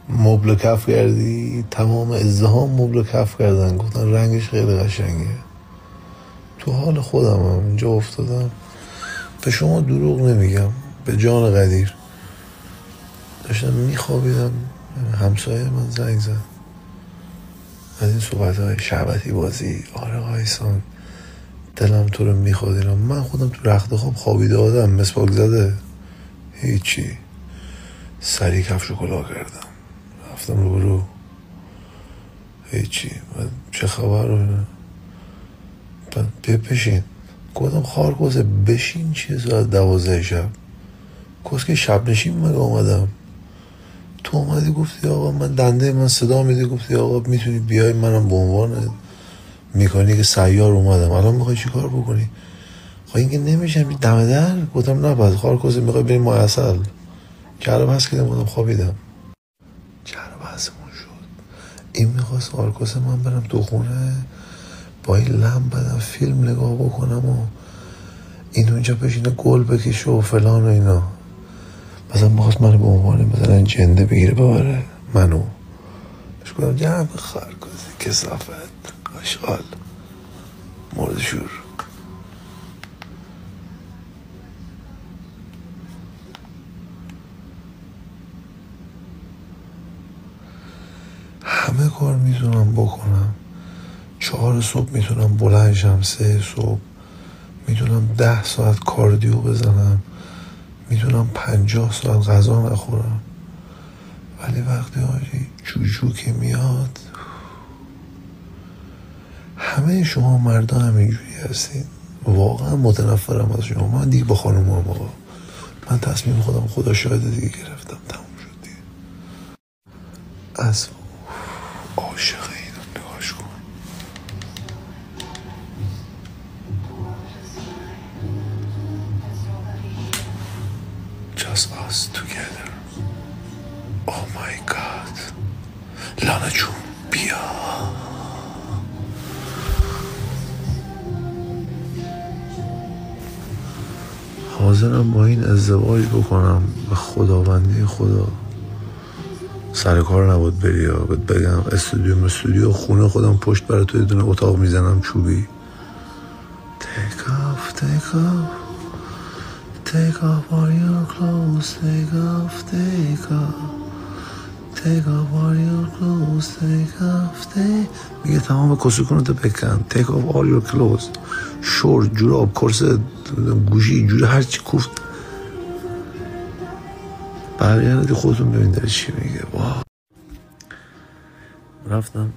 مبل کف کردی؟ تمام ازدهام مبل کف کردن، گفتن رنگش خیلی قشنگه. تو حال خودم هم اینجا افتادم. به شما دروغ نمیگم، به جان قدیر داشتم میخوابیدم، همسایه من زنگ زد از این صحبت های شعبتی بازی. آره قایسان دلم تو رو میخواد اینا. من خودم تو رخت خواب خوابیده آدم مسواک زده، هیچی، سری کفش و کلاه کردم رفتم رو برو، هیچی چه خبر رو بشین. گفتم خارکوزه بشین چیه ساعت 12 شب، کسکه شب نشین مگه اومدم. تو اومدی گفتی آقا من دنده من صدا میده، گفتی آقا میتونی بیای، منم به عنوان میکنی که سیار اومدم. الان میخوای چی کار بکنی؟ خواهی اینکه نمیشم دمه در. گفتم نه بس خارکوزه میخوای بریم ما اصل کرب هست که نمودم خوابیدم. کرب هستمون شد. این میخواست خارکوزه من برم تو خونه با این لم بدم فیلم نگاه بکنم و این اونجا بشینه گل بکشه و فلان و اینا. مثلا میخواست منو به عنوان مثلا جنده بگیره ببره منو. بهش گفتم جمع خارکوزه کثافت اشغال مورد شور. همه کار میتونم بکنم. 4 صبح میتونم بلند شم، 3 صبح میتونم 10 ساعت کاردیو بزنم، میتونم 50 ساعت غذا نخورم، ولی وقتی آجی جوجو که میاد. همه شما مردا همینجوری هستین، واقعا متنفرم از شما. من دیگه با خانوم هم آقا من تصمیم خودم خدا شاهده دیگه گرفتم، تموم شد دیگه. از عاشق اینو نگاش کن. Just us together. Oh my god. لانا جون بیا. حاضرم با این ازدواج بکنم به خداوندی خدا. سر کار نبود بری یا بهت بگم استودیو خونه خودم پشت برای تو یه دونه اتاق میزنم چوبی. Take off, take off, take off all your clothes, take off, take off, take off all your clothes, take off, take. میگه تمام کسکونتو بکن. take off all your clothes، شورت، جوراب، کرسه، گوشی، جوری هرچی کوفت. برگردی خودتون ببین داره چی میگه. واه. رفتم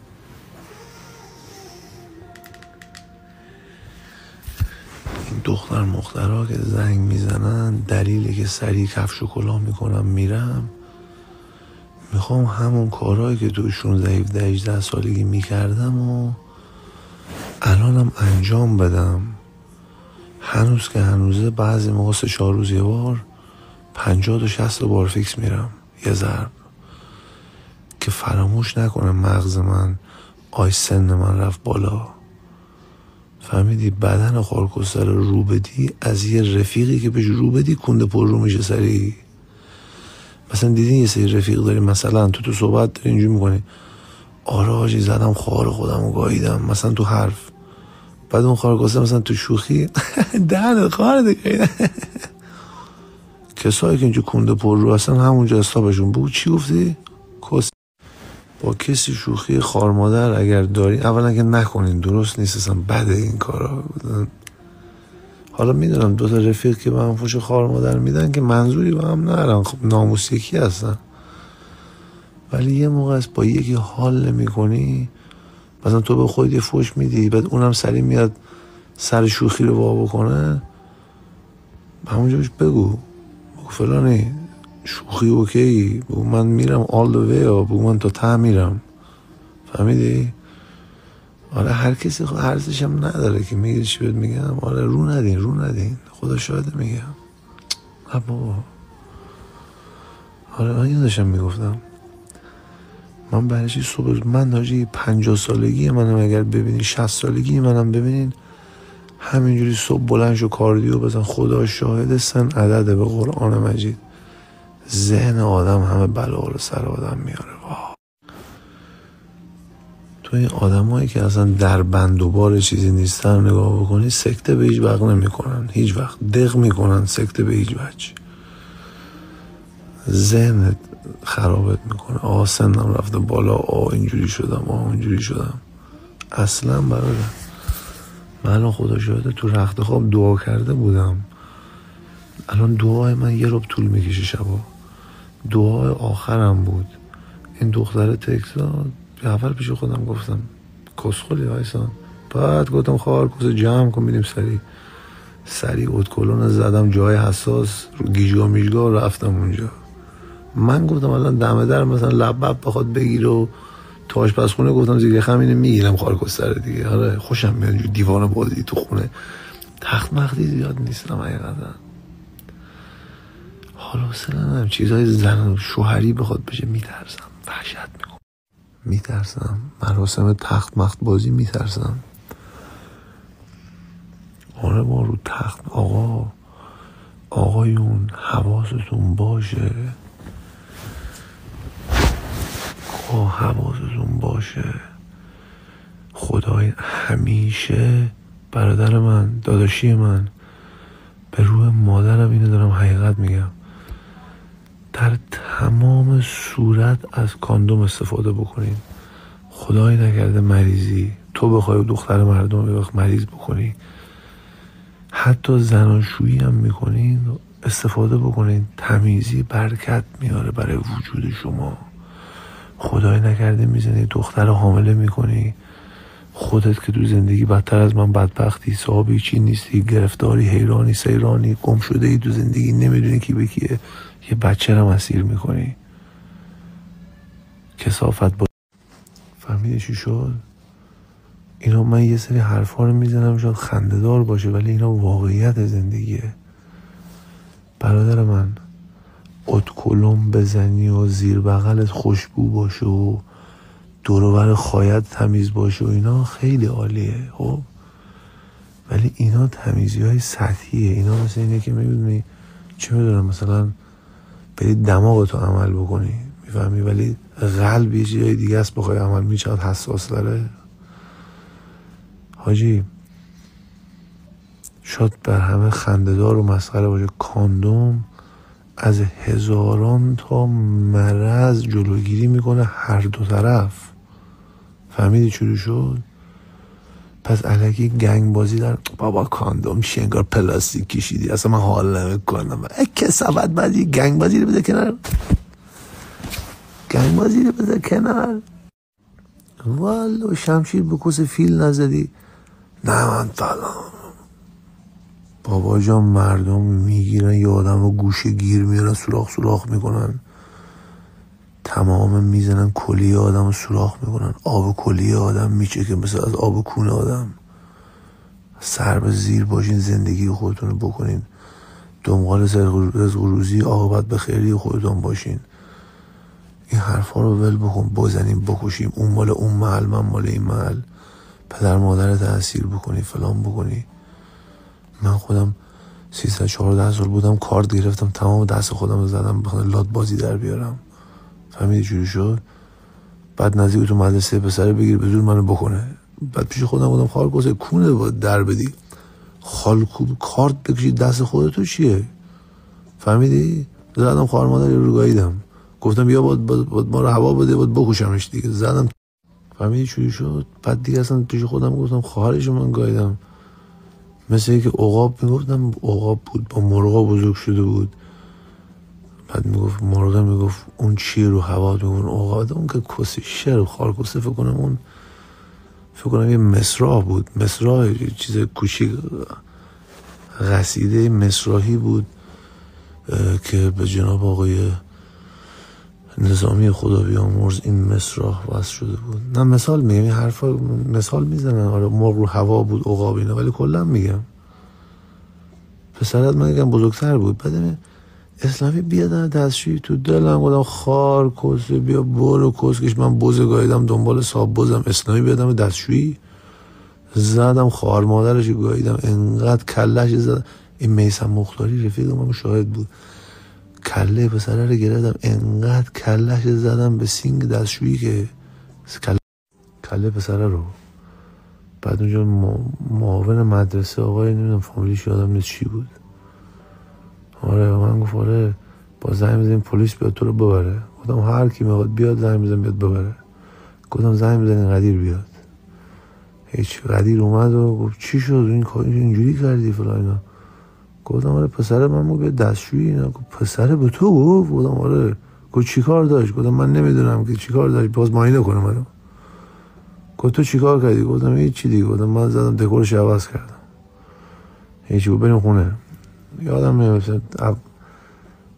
این دختر مخترها که زنگ میزنن دلیلی که سریع کفش و کلاه میکنم میرم، میخوام همون کارهایی که تو 16-18 سالگی میکردم و الانم انجام بدم. هنوز که هنوزه بعضی موقع 3-4 روز یه بار 50 تا 60 بار فیکس میرم یه ضرب، که فراموش نکنه مغز من سن من رفت بالا. فهمیدی؟ بدن خارکوسه رو بدی از یه رفیقی که بهش رو بدی کنده پر رو میشه سریع. مثلا دیدین یه سری رفیق داری مثلا تو صحبت داری اینجوری میکنی آره آجی زدم خار خودم و گاییدم مثلا تو حرف، بعد اون خارکوسه مثلا تو شوخی دهن خار دیگه. کسایی که اینجا کنده پر رو هستن همونجا استابشون بود. چی گفتی؟ با کسی شوخی خار مادر اگر دارین اولا که نکنین، درست نیست اصلا، بده این کارا. حالا میدونم 2 تا رفیق که به هم فوش خار مادر میدن که منظوری به هم نرن، خب ناموس یکی هستن، ولی یه موقع است با یکی حال نمی کنی، مثلا تو به خودت یه فوش میدی بعد اونم سری میاد سر شوخی رو وا بکنه، همونجا بهش بگو فلانی شوخی اوکی، بگو من میرم all the way، بگو من تا ته میرم. فهمیدی؟ آره هر کسی ارزش هم نداره که میگه چی بهت میگم. آره رو ندین خدا شاهده میگم. بابا آره من اینو داشتم میگفتم. من برای چی صبح من داشتی 50 سالگی منم اگر ببینین 60 سالگی منم ببینین همینجوری صبح بلند شو کاردیو بزن، خدا شاهد سن عدده به قرآن مجید. ذهن آدم همه بلا رو سر آدم میاره. تو این آدمایی که اصلا در بند و بار چیزی نیستن نگاه بکنی، سکته به هیچ وقت نمیکنن، هیچ وقت دق میکنن، سکته به هیچ وجه. ذهنت خرابت میکنه. سنم رفته بالا، اینجوری شدم، اینجوری شدم. اصلا برادر، من الان خدا شاهده تو رخت خواب دعا کرده بودم. الان دعای من یه ربع طول میکشه شبا. دعای آخرم بود. این دختر تکسان اول پیش خودم گفتم کسخلی هایسان، بعد گفتم خواهر کسه جمع کن میدیم سری ادکلون زدم جای حساس رو گیجگاه میجگاه رفتم اونجا. من گفتم الان دمه در مثلا لبب بخواد بگیره و تو آشپزخونه گفتم زیر خمینه میگیرم خارکستر دیگه. آره خوشم میاد دیوانه بازی تو خونه. تخت مختی زیاد نیستم حقیقتا. حالا حوصله چیزای زن شوهری بخواد بشه میترسم، وحشت میکنم، میترسم مراسم تخت مخت بازی میترسم. آره ما رو تخت آقایون حواستون باشه، حواستون باشه. خدای همیشه برادر من، داداشی من، به روح مادرم اینو دارم حقیقت میگم، در تمام صورت از کاندوم استفاده بکنین. خدای نکرده مریضی تو بخوای دختر مردم یه وقت مریض بکنی، حتی زناشویی هم میکنین استفاده بکنین. تمیزی برکت میاره برای وجود شما. خدای نکرده میزنی دختر حامله میکنی، خودت که تو زندگی بدتر از من بدبختی، صاحبی چی نیستی، گرفتاری، حیرانی، سیرانی، گم شده ای تو زندگی، نمیدونی کی به کیه، یه بچه رو اسیر میکنی. کثافت با فهمیدی چی شد؟ اینا من یه سری حرفا رو میزنم شاید خنده‌دار باشه ولی اینا واقعیت زندگیه. برادر من ادکلم بزنی و زیر بغلت خوشبو باشه و دور و بر خایت تمیز باشه و اینا خیلی عالیه. خب ولی اینا تمیزی های سطحیه. اینا مثل اینه که میبینی چه میدونم مثلا بری دماغتو عمل بکنی، میفهمی، ولی قلب یه چیزای دیگه است بخوای عمل میچاد حساس داره. حاجی شاید بر همه خنده‌دار و مسخره باشه، کاندوم از هزاران تا مرض جلوگیری میکنه هر دو طرف. فهمیدی چوری شد؟ پس الکی گنگ بازی در بابا کاندوم چیه انگار پلاستیک کشیدی، اصلا من حال نمیکنم. کسافت بازی، گنگ بازی رو بده کنار، گنگ بازی رو بده کنار. والا شمشیر بکوس فیل نزدی؟ نه من فلان. بابا جان مردم میگیرن یه آدم رو گوشه گیر میارن، سوراخ میکنن، تمام میزنن کلیه آدم رو سوراخ میکنن، آب کلیه آدم میچه که مثل از آب کونه آدم. سر به زیر باشین، زندگی خودتون رو بکنین، دنبال رزق و روزی عاقبت به خیری خودتون باشین. این حرفا رو ول بکن، بزنیم بکشیم، اون مال اون محل من مال این محل، پدر مادرت اسیر بکنی فلان بکنی. من خودم 13-14 سال بودم کارت گرفتم، تمام دست خودم رو زدم بخوام لات بازی در بیارم. فهمیدی چجوری شد؟ بعد نزدیک تو مدرسه پسره بگیر به زور منو بکنه. بعد پیش خودم بودم خال کوسه کونه باید در بدی، خال کارت بکشی دست خودتو چیه؟ فهمیدی؟ زدم خوار مادر رو گاییدم، گفتم بیا باید ما رو هوا بده، باید بکشمش دیگه، زدم. فهمیدی چجوری شد؟ بعد دیگه اصلا پیش خودم گفتم خواهرشو من گاییدم. مثل اینکه عقاب میگفتم، عقاب بود با مرغا بزرگ شده بود. بعد میگفت مرغا، میگفت اون چیه رو هوا، میگفت عقاب. اون که کسی شر خارکسته فکر کنم یه مصرع بود، مصرع چیز کوچیک، قصیده مصرعی بود که به جناب آقای نظامی خدا بیامرز این مصرع وصل شده بود. نه مثال میگم، این حرفا مثال میزنن. آره مرغ رو هوا بود، عقاب اینا، ولی کلا میگم پسرت من یکم بزرگتر بود. بعد اسلامی بیادن دستشویی تو دلم گفتم خار کسه بیا برو کسکش. من بوزه گاییدم دنبال صاحب بوزم، اسلامی بیادم دستشویی زدم خوار مادرش گاییدم، انقدر کلش زدم. این میثم مختاری رفیق من شاهد بود، کله پسره رو گرفتم انقدر کلش زدم به سینگ دستشویی که کله پسره رو. بعد اونجا معاون مدرسه آقای نمیدونم فامیلیش یادم نیست چی بود، آره من گفت آره با زنگ بزنیم پلیس بیاد تو رو ببره. گفتم هر کی میخواد بیاد زنگ بزن بیاد ببره. گفتم زنگ بزنین قدیر بیاد. هیچ. قدیر اومد و گفت چی شد این کار اینجوری کردی فلان اینا. گفتم آره پسر من بود به دستشویی اینا. گفت پسر به تو گفت؟ گفتم آره. گفت چیکار داشت؟ گفتم من نمیدونم که چیکار داشت، باز معاینه کنه منو. گفت تو چیکار کردی؟ گفتم هیچ چی دیگه. گفتم من زدم دکورش عوض کردم. هیچ. بریم خونه. یادم میاد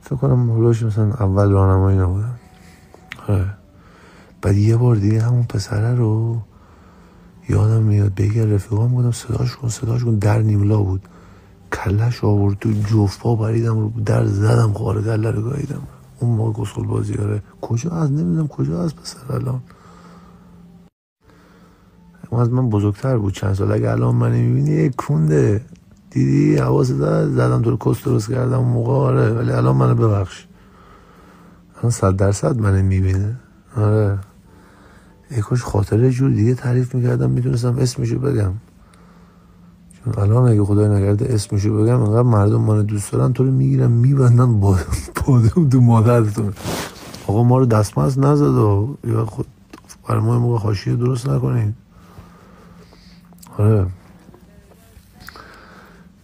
فکر کنم هلوش مثلا اول راهنمایی نبودم. آره. بعد یه بار دیگه همون پسره رو یادم میاد به یه رفیقام گفتم صداش کن در نیملا بود، کلش آورد تو جفا بریدم رو در زدم خاره کله رو گاییدم. اون موقع گسخل بازی. آره کجا از نمیدونم کجا از پسر الان. اون از من بزرگتر بود چند سال. اگه الان من میبینی یک کنده دیدی حواست زدم تو رو کست درست کردم اون موقع. آره ولی الان منو ببخش، الان 100% منو میبینه. آره یکوش خاطره جور دیگه تعریف میکردم میتونستم اسمشو بگم، چون الان اگه خدای نکرده اسمشو بگم انقدر مردم منو دوست دارن تو رو میگیرن میبندن پادم تو مادرتون. آقا ما رو دستمزد نزد و یا خود برای ما موقع حاشیه درست نکنین. آره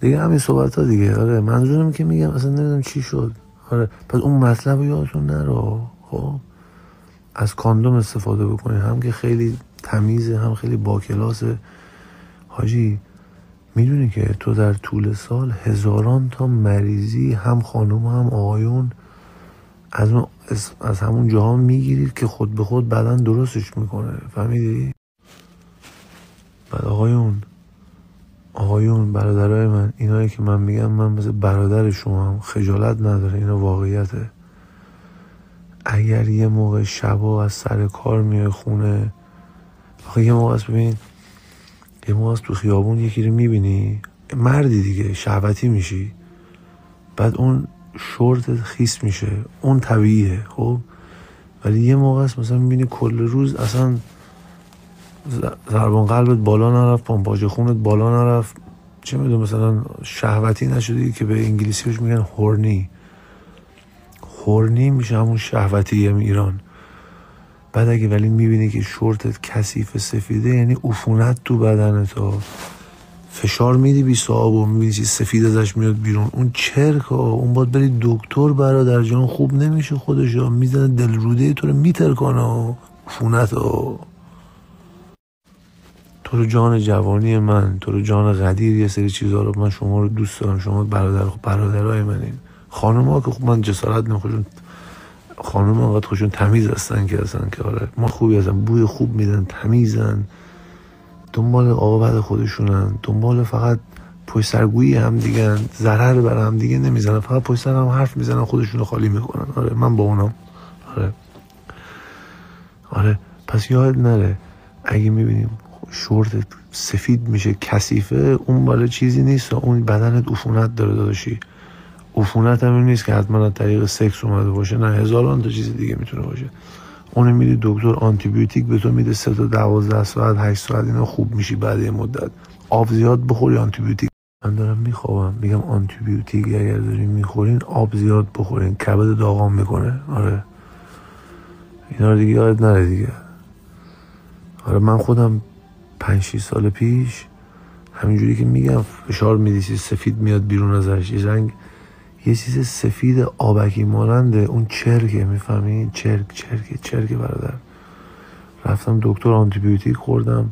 دیگه همین صحبت ها دیگه. آره منظورم که میگم اصلا نمیدونم چی شد. آره پس اون مطلب رو یادتون نره. خب از کاندوم استفاده بکنید، هم که خیلی تمیزه هم خیلی با کلاسه. حاجی میدونی که تو در طول سال هزاران تا مریضی هم خانم هم آقایون از همون جاها میگیرید که خود به خود بدن درستش میکنه. فهمیدی؟ بعد آقایون برادرای من، اینایی که من میگم من مثل برادر شما هم، خجالت نداره، اینا واقعیته. اگر یه موقع شبا از سر کار میای خونه، آخه یه موقع ببین یه موقع تو خیابون یکی رو میبینی مردی دیگه شهوتی میشی، بعد اون شورت خیس میشه، اون طبیعیه. خب ولی یه موقع است مثلا میبینی کل روز اصلا ضربان قلبت بالا نرفت، پمپاژ خونت بالا نرفت، چه میدونم مثلا شهوتی نشدی که به انگلیسیش میگن هورنی میشه همون شهوتی هم ایران. بعد اگه ولی میبینی که شورتت کثیف سفیده یعنی عفونت تو بدنت ها، فشار میدی بی صاحب و میبینی چیز سفید ازش میاد بیرون، اون چرک ها، اون باید بری دکتر برادر جان، خوب نمیشه خودش ها، میزنه دلروده تو رو میترکانه ها، عفونت ها. تو رو جان جوانی من، تو رو جان قدیر، یه سری چیزها رو من شما رو دوست دارم، شما برادرای منین. خانم ها که خب من جسارت نمیخوشون، خانم ها انقدر خوشون تمیز هستن که اصلا که آره ما خوبی هستن، بوی خوب میدن، تمیزن، دنبال عاقبت خودشونن، دنبال فقط پشت سرگویی هم دیگه، ضرر بر هم دیگه نمیزنن، فقط پشت سر هم حرف میزنن، خودشونو خالی میکنن. آره من با اونم. آره پس یاد نره اگه میبینیم شورت سفید میشه کثیفه، اون بالا چیزی نیست، اون بدنت عفونت داره داداشی. عفونت هم نیست که حتما از طریق سکس اومده باشه، نه هزاران تا چیز دیگه میتونه باشه. اون میری دکتر آنتی بیوتیک به تو میده 3 تا 12 ساعت 8 ساعت اینا خوب میشی بعد یه مدت. آب زیاد بخوری آنتی بیوتیک. من دارم میخوابم میگم آنتی بیوتیک اگر دارین میخورین آب زیاد بخورین، کبد داغام میکنه. آره اینا رو دیگه یاد نره دیگه. آره من خودم 5-6 سال پیش همینجوری که میگم فشار میدی چیز سفید میاد بیرون ازش، یه چیز سفید آبکی ماننده، اون چرکه، میفهمی؟ چرک برادر. رفتم دکتر آنتی بیوتیک خوردم،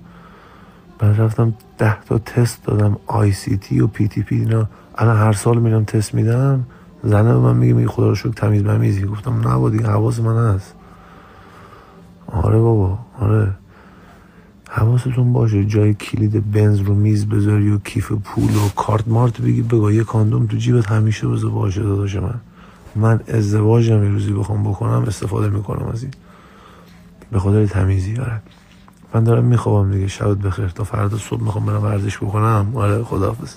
بعد رفتم 10 تا تست دادم، ICT و PTP اینا. الان هر سال میرم تست میدم، زنه به من میگه خدا رو شکر تمیز بمیزی. گفتم نه با دیگه حواس من هست. آره بابا آره حواستون باشه جای کلید بنز رو میز بذاری و کیف پول و کارت مارت بگی بگاه یه کاندوم تو جیبت همیشه بذار باشه. داداش من ازدواجم یه روزی بخوام بکنم استفاده میکنم از این به خاطر تمیزی. آره من دارم میخوابم دیگه، شبت بخیر، تا فردا صبح میخوام برم ورزش بکنم. آره خداحافظ.